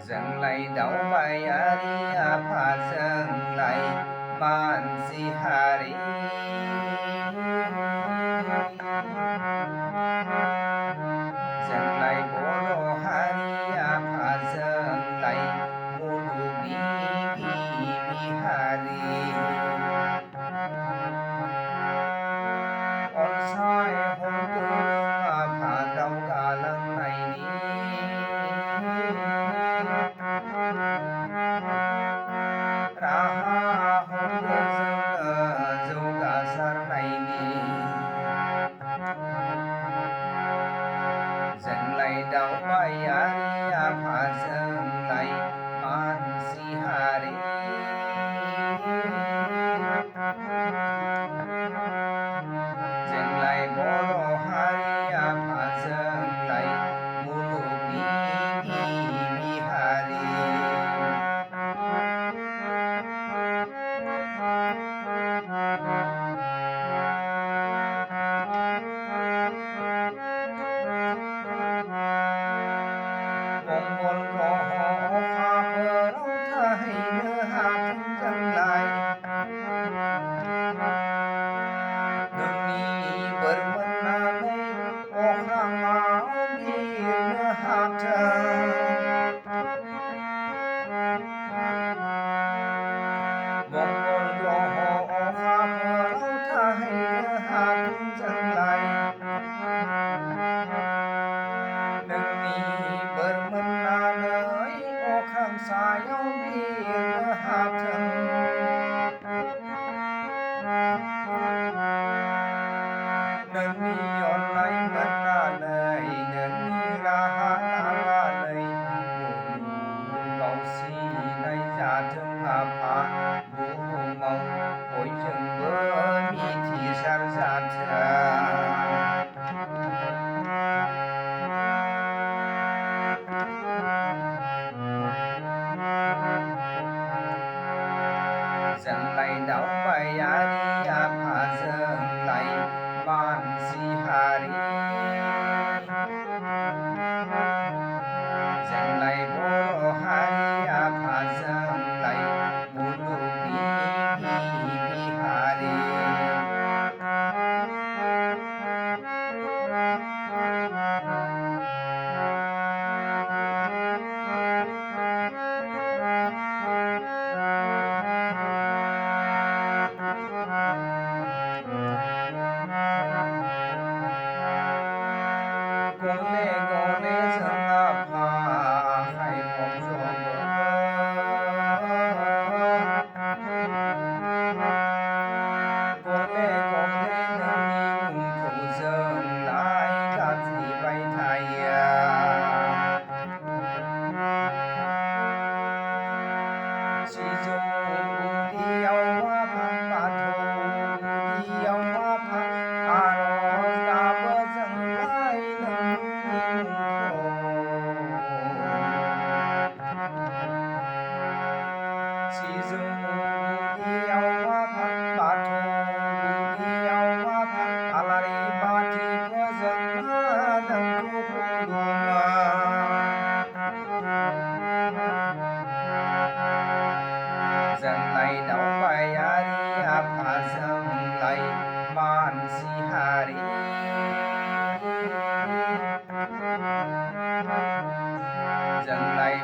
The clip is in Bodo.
Dâng lại đau bài Ariya pha dâng lại Mansi Hari dâng lại Boro Hariya pha dâng lại Mulugi Bihari on sai hôn tư lương pha đau cả lần này ni Raha hôn dâng dâu cả sar này ni dâng lại đau bài Ariya pha dâng lại Mansi Hari dâng lại Boro Hariya pha dâng lại Mulugi Bihari Mongol Groho Kha Perau Thai Nơ Hạ Thân dâng lại Nâng Bơ Mân Na Nay O Khang Áo Bi Nơ Hạ Thân Mongol Groho Kha Perau Thai Nơ Hạ Thân dâng lại Nâng Bơ Mân Na Nay O Khang Sa Áo Bi Nơ Hạ Thân nâng on nay mân na này nâng ra ha này cầu si này giả thương phá bố mong ôi chừng bơ mi thì san giả dâng lại đau bài Ariya pha dâng lại Mansi Hari dâng lại Boro Hariya pha dâng lại Mulugi Bihari Gole dâng pha khai khom dô bơ Gole nâng khẩu dâng lại các gì bay thai Chỉ dùng đi ao phang ba thô đi ao phang Aros ca bơ dâng lại nâng chỉ dùng đi ao phang ba thô đi ao phang alari ba thi bơ dâng nâng cô dâng lại đau bài Ariya pha dâng lại Mansi Hari dâng lại